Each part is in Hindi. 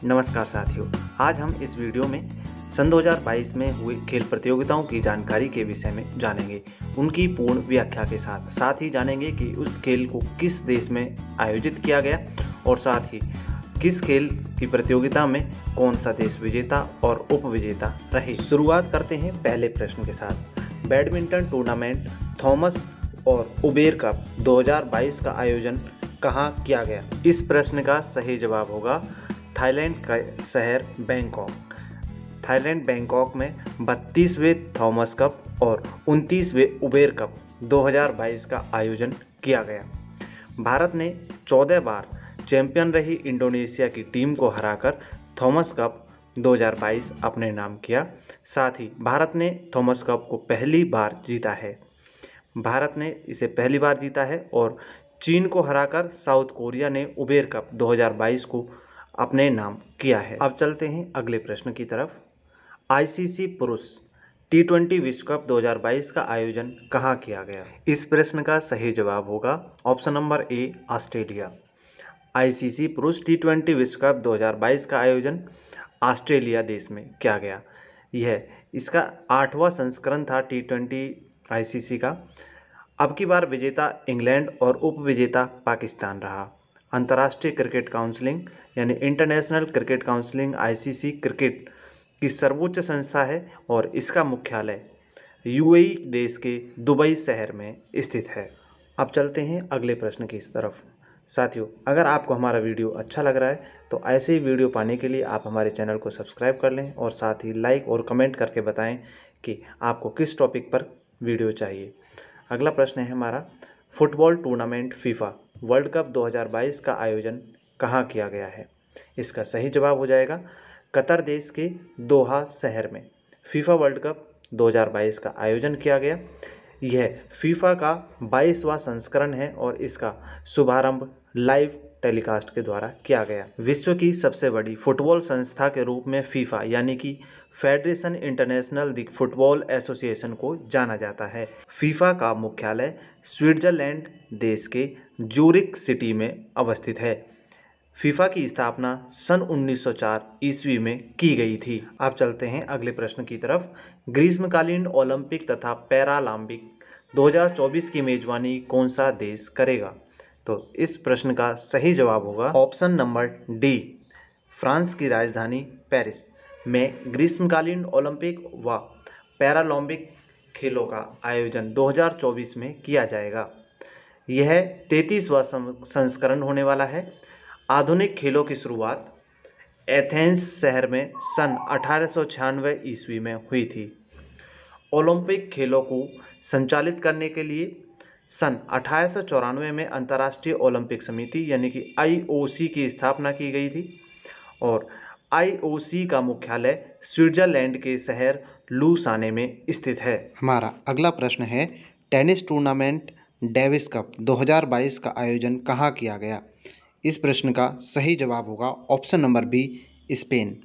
नमस्कार साथियों, आज हम इस वीडियो में सन 2022 में हुए खेल प्रतियोगिताओं की जानकारी के विषय में जानेंगे, उनकी पूर्ण व्याख्या के साथ ही जानेंगे कि उस खेल को किस देश में आयोजित किया गया और साथ ही किस खेल की प्रतियोगिता में कौन सा देश विजेता और उपविजेता रहे। शुरुआत करते हैं पहले प्रश्न के साथ। बैडमिंटन टूर्नामेंट थॉमस और उबेर कप 2022 का आयोजन कहाँ किया गया? इस प्रश्न का सही जवाब होगा थाईलैंड का शहर बैंकॉक। थाईलैंड बैंकॉक में 32वें थॉमस कप और 29वें उबेर कप 2022 का आयोजन किया गया। भारत ने 14 बार चैंपियन रही इंडोनेशिया की टीम को हराकर थॉमस कप 2022 अपने नाम किया। साथ ही भारत ने थॉमस कप को पहली बार जीता है। भारत ने इसे पहली बार जीता है और चीन को हराकर साउथ कोरिया ने उबेर कप 2022 को अपने नाम किया है। अब चलते हैं अगले प्रश्न की तरफ। आईसीसी पुरुष T20 विश्व कप 2022 का आयोजन कहाँ किया गया? इस प्रश्न का सही जवाब होगा option number A, Australia. ICC पुरुष T20 विश्व कप 2022 का आयोजन ऑस्ट्रेलिया देश में किया गया। यह इसका 8वां संस्करण था T20 आईसीसी का। अब की बार विजेता इंग्लैंड और उपविजेता पाकिस्तान रहा। अंतर्राष्ट्रीय क्रिकेट काउंसिलिंग यानी international cricket counselling ICC cricket की सर्वोच्च संस्था है और इसका मुख्यालय यूएई देश के दुबई शहर में स्थित है। अब चलते हैं अगले प्रश्न की तरफ। साथियों, अगर आपको हमारा वीडियो अच्छा लग रहा है तो ऐसे ही वीडियो पाने के लिए आप हमारे चैनल को सब्सक्राइब कर लें और साथ ही लाइक और कमेंट करके बताएं कि आपको किस टॉपिक पर वीडियो चाहिए। अगला प्रश्न है हमारा, football tournament FIFA world cup 2022 का आयोजन कहाँ किया गया है? इसका सही जवाब हो जाएगा कतर देश के दोहा शहर में फीफा वर्ल्ड कप 2022 का आयोजन किया गया। यह फीफा का 22वां संस्करण है और इसका शुभारंभ लाइव टेलीकास्ट के द्वारा किया गया। विश्व की सबसे बड़ी फुटबॉल संस्था के रूप में फीफा यानी कि federation international the football association को जाना जाता है। फीफा का मुख्यालय स्विट्जरलैंड देश के ज्यूरिख सिटी में अवस्थित है। फीफा की स्थापना सन 1904 ईस्वी में की गई थी। अब चलते हैं अगले प्रश्न की तरफ। ग्रीष्मकालीन ओलंपिक तथा पैरालंपिक 2024 की मेजबानी कौन सा देश करेगा? तो इस प्रश्न का सही जवाब होगा ऑप्शन नंबर डी, फ्रांस की राजधानी पेरिस में ग्रीष्मकालीन ओलंपिक व पैरालंपिक खेलों का आयोजन 2024 में किया जाएगा। यह 33वां संस्करण होने वाला है। आधुनिक खेलों की शुरुआत एथेंस शहर में सन 1896 ईस्वी में हुई थी। ओलंपिक खेलों को संचालित करने के लिए सन 1894 में अंतर्राष्ट्रीय ओलंपिक समिति यानी कि आईओसी की स्थापना की गई थी और आईओसी का मुख्यालय स्विट्जरलैंड के शहर लुसाने में स्थित है। हमारा अगला प्रश्न है, टेनिस टूर्नामेंट डेविस कप 2022 का आयोजन कहाँ किया गया? इस प्रश्न का सही जवाब होगा option number B, Spain.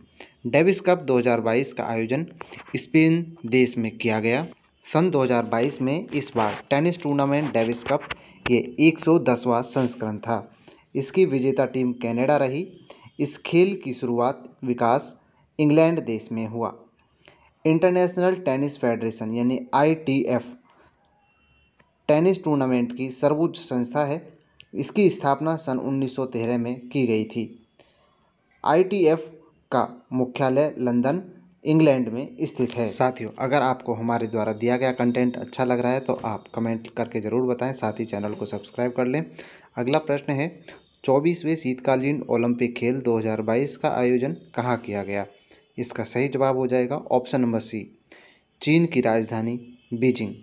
Davis Cup 2022 का आयोजन स्पेन देश में किया गया। सन 2022 में इस बार टेनिस टूर्नामेंट डेविस कप ये 110वां संस्करण था। इसकी विजेता टीम कनाडा रही। इस खेल की शुरुआत विकास इंग्लैंड देश में हुआ। इंटरनेशनल टेनिस फेडरेशन यानी ITF टेनिस टूर्नामेंट की सर्वोच्च संस्था है। इसकी स्थापना सन 1913 में की गई थी। ITF का मुख्यालय लंदन इंग्लैंड में स्थित है। साथियों, अगर आपको हमारे द्वारा दिया गया कंटेंट अच्छा लग रहा है तो आप कमेंट करके ज़रूर बताएं, साथ ही चैनल को सब्सक्राइब कर लें। अगला प्रश्न है, 24वें शीतकालीन ओलंपिक खेल 2022 का आयोजन कहाँ किया गया? इसका सही जवाब हो जाएगा ऑप्शन नंबर सी, चीन की राजधानी बीजिंग।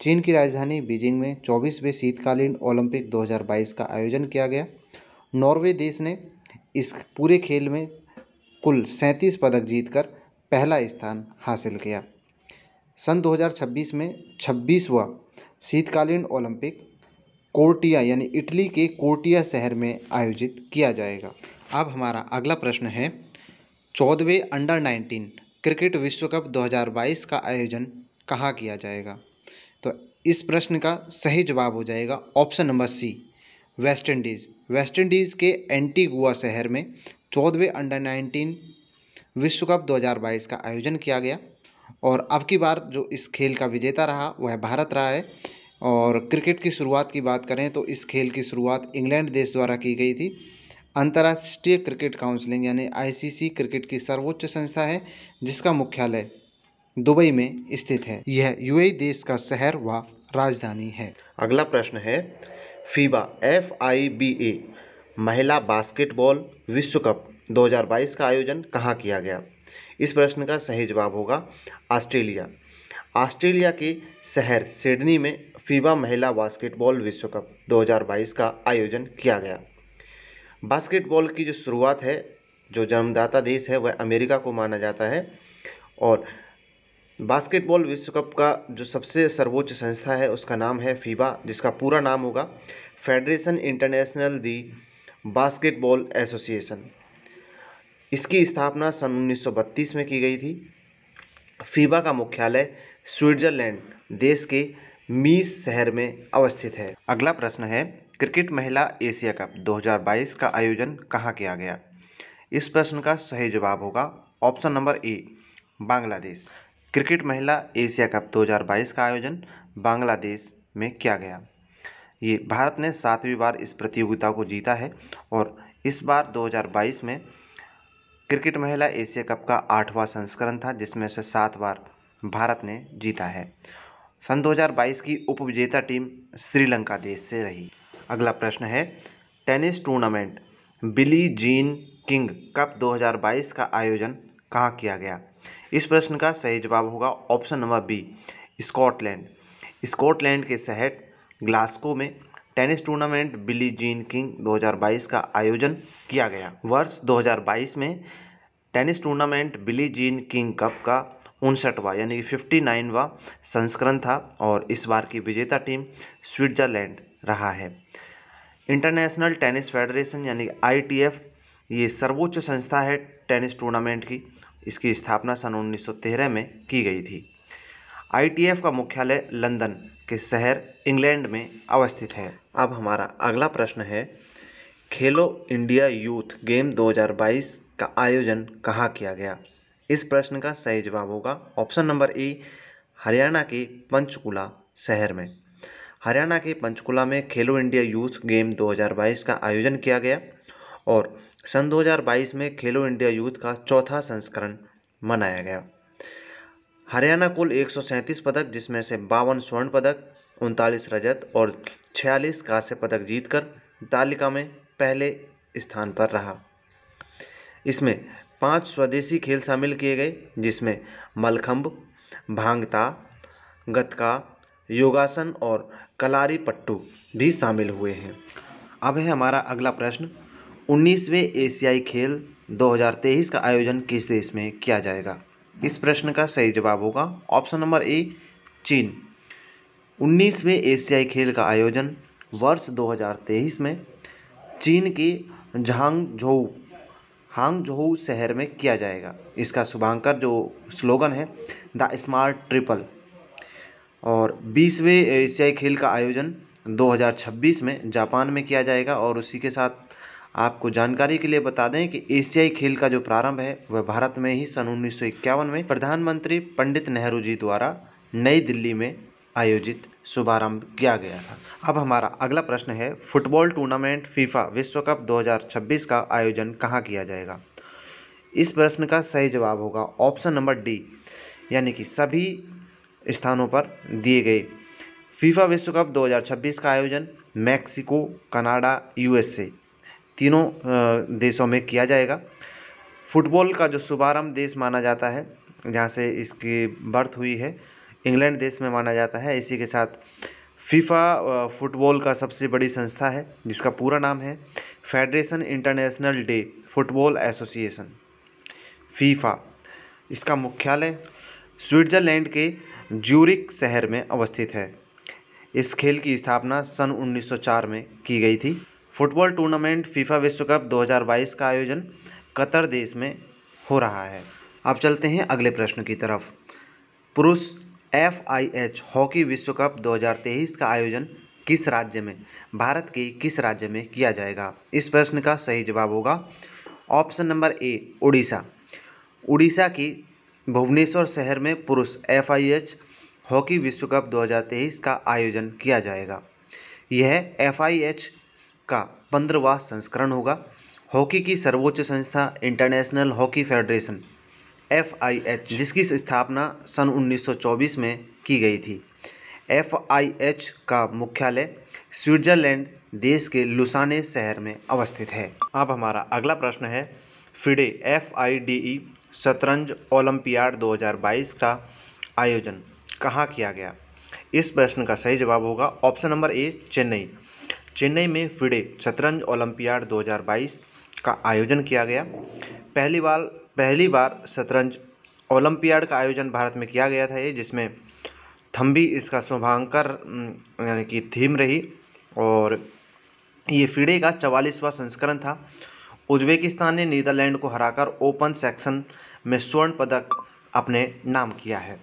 चीन की राजधानी बीजिंग में 24वें शीतकालीन ओलंपिक 2022 का आयोजन किया गया। नॉर्वे देश ने इस पूरे खेल में कुल 37 पदक जीतकर पहला स्थान हासिल किया। सन 2026 में 26वां शीतकालीन ओलंपिक कोर्टिया यानी इटली के कोर्टिया शहर में आयोजित किया जाएगा। अब हमारा अगला प्रश्न है, 14वें अंडर 19 क्रिकेट विश्व कप 2022 का आयोजन कहाँ किया जाएगा? तो इस प्रश्न का सही जवाब हो जाएगा option number C, West Indies. West Indies के एंटीगुआ शहर में 14वें अंडर 19 विश्व कप 2022 का आयोजन किया गया और अब की बार जो इस खेल का विजेता रहा वह भारत रहा है। और क्रिकेट की शुरुआत की बात करें तो इस खेल की शुरुआत इंग्लैंड देश द्वारा की गई थी। अंतर्राष्ट्रीय क्रिकेट काउंसिलिंग यानी आईसीसी क्रिकेट की सर्वोच्च संस्था है जिसका मुख्यालय दुबई में स्थित है। यह यूएई देश का शहर व राजधानी है। अगला प्रश्न है, फीबा FIBA महिला बास्केटबॉल विश्व कप 2022 का आयोजन कहाँ किया गया? इस प्रश्न का सही जवाब होगा ऑस्ट्रेलिया। ऑस्ट्रेलिया के शहर सिडनी में फीबा महिला बास्केटबॉल विश्व कप 2022 का आयोजन किया गया। बास्केटबॉल की जो शुरुआत है, जो जन्मदाता देश है वह अमेरिका को माना जाता है और बास्केटबॉल विश्व कप का जो सबसे सर्वोच्च संस्था है उसका नाम है फीबा, जिसका पूरा नाम होगा फेडरेशन इंटरनेशनल दी बास्केटबॉल एसोसिएशन। इसकी स्थापना सन 1932 में की गई थी। फीबा का मुख्यालय स्विट्जरलैंड देश के मीस शहर में अवस्थित है। अगला प्रश्न है, क्रिकेट महिला एशिया कप 2022 का आयोजन कहाँ किया गया? इस प्रश्न का सही जवाब होगा option number A, Bangladesh. Cricket महिला एशिया कप 2022 का आयोजन बांग्लादेश में किया गया। ये भारत ने 7वीं बार इस प्रतियोगिता को जीता है और इस बार 2022 में क्रिकेट महिला एशिया कप का 8वां संस्करण था जिसमें से 7 बार भारत ने जीता है। सन 2022 की उपविजेता टीम श्रीलंका देश से रही। अगला प्रश्न है, tennis tournament Billie Jean King cup 2022 का आयोजन कहाँ किया गया? इस प्रश्न का सही जवाब होगा option number B, Scotland. Scotland के शहर ग्लासगो में tennis tournament Billie Jean King 2022 का आयोजन किया गया। वर्ष 2022 में tennis tournament Billie Jean King cup का 59वां यानी कि 59वां संस्करण था और इस बार की विजेता टीम स्विट्जरलैंड रहा है। इंटरनेशनल टेनिस फेडरेशन यानी ITF ये सर्वोच्च संस्था है टेनिस टूर्नामेंट की। इसकी स्थापना सन 1913 में की गई थी। ITF का मुख्यालय लंदन के शहर इंग्लैंड में अवस्थित है। अब हमारा अगला प्रश्न है, खेलो इंडिया यूथ गेम 2022 का आयोजन कहाँ किया गया? इस प्रश्न का सही जवाब होगा ऑप्शन नंबर ए, हरियाणा के पंचकुला शहर में। हरियाणा के पंचकुला में खेलो इंडिया यूथ गेम 2022 का आयोजन किया गया और सन 2022 में खेलो इंडिया यूथ का 4था संस्करण मनाया गया। हरियाणा कुल 137 पदक जिसमें से 52 स्वर्ण पदक, 39 रजत और 46 कांस्य पदक जीतकर तालिका में पहले स्थान पर रहा। इसमें 5 स्वदेशी खेल शामिल किए गए जिसमें मलखंब, भांगता, गतका, योगासन और कलारी पट्टू भी शामिल हुए हैं। अब है हमारा अगला प्रश्न, 19वें एशियाई खेल 2023 का आयोजन किस देश में किया जाएगा? इस प्रश्न का सही जवाब होगा ऑप्शन नंबर ए, चीन। 19वें एशियाई खेल का आयोजन वर्ष 2023 में चीन के हांगझोउ शहर में किया जाएगा। इसका शुभांकर जो स्लोगन है द स्मार्ट ट्रिपल। और 20वें एशियाई खेल का आयोजन 2026 में जापान में किया जाएगा। और उसी के साथ आपको जानकारी के लिए बता दें कि एशियाई खेल का जो प्रारंभ है वह भारत में ही सन 1951 में प्रधानमंत्री पंडित नेहरू जी द्वारा नई दिल्ली में आयोजित शुभारंभ किया गया था। अब हमारा अगला प्रश्न है, फुटबॉल टूर्नामेंट फीफा विश्व कप 2026 का आयोजन कहाँ किया जाएगा? इस प्रश्न का सही जवाब होगा ऑप्शन नंबर डी, यानी कि सभी स्थानों पर दिए गए। फीफा विश्व कप 2026 का आयोजन मैक्सिको, कनाडा, USA तीनों देशों में किया जाएगा। फुटबॉल का जो शुभारंभ देश माना जाता है जहाँ से इसकी बर्थ हुई है, इंग्लैंड देश में माना जाता है। इसी के साथ फीफा फुटबॉल का सबसे बड़ी संस्था है जिसका पूरा नाम है federation international day football association, FIFA. इसका मुख्यालय स्विट्जरलैंड के ज्यूरिख शहर में अवस्थित है। इस खेल की स्थापना सन 1904 में की गई थी। फुटबॉल टूर्नामेंट फीफा विश्व कप 2022 का आयोजन कतर देश में हो रहा है। अब चलते हैं अगले प्रश्न की तरफ। पुरुष FIH हॉकी विश्व कप 2023 का आयोजन किस राज्य में, भारत के किस राज्य में किया जाएगा? इस प्रश्न का सही जवाब होगा option number A Orissa. Orissa की भुवनेश्वर शहर में पुरुष FIH हॉकी विश्व कप 2023 का आयोजन किया जाएगा। यह FIH का 15वां संस्करण होगा। हॉकी की सर्वोच्च संस्था इंटरनेशनल हॉकी फेडरेशन FIH, जिसकी स्थापना सन 1924 में की गई थी। FIH का मुख्यालय स्विट्जरलैंड देश के लुसाने शहर में अवस्थित है। अब हमारा अगला प्रश्न है, FIDE FIDE शतरंज ओलंपियाड 2022 का आयोजन कहाँ किया गया? इस प्रश्न का सही जवाब होगा option number A Chennai. Chennai में FIDE शतरंज ओलंपियाड 2022 का आयोजन किया गया। पहली बार शतरंज ओलंपियाड का आयोजन भारत में किया गया था, ये जिसमें थम्बी इसका शुभांकर यानी कि थीम रही, और ये FIDE का 44वां संस्करण था। उज्बेकिस्तान ने नीदरलैंड को हराकर ओपन सेक्शन में स्वर्ण पदक अपने नाम किया है।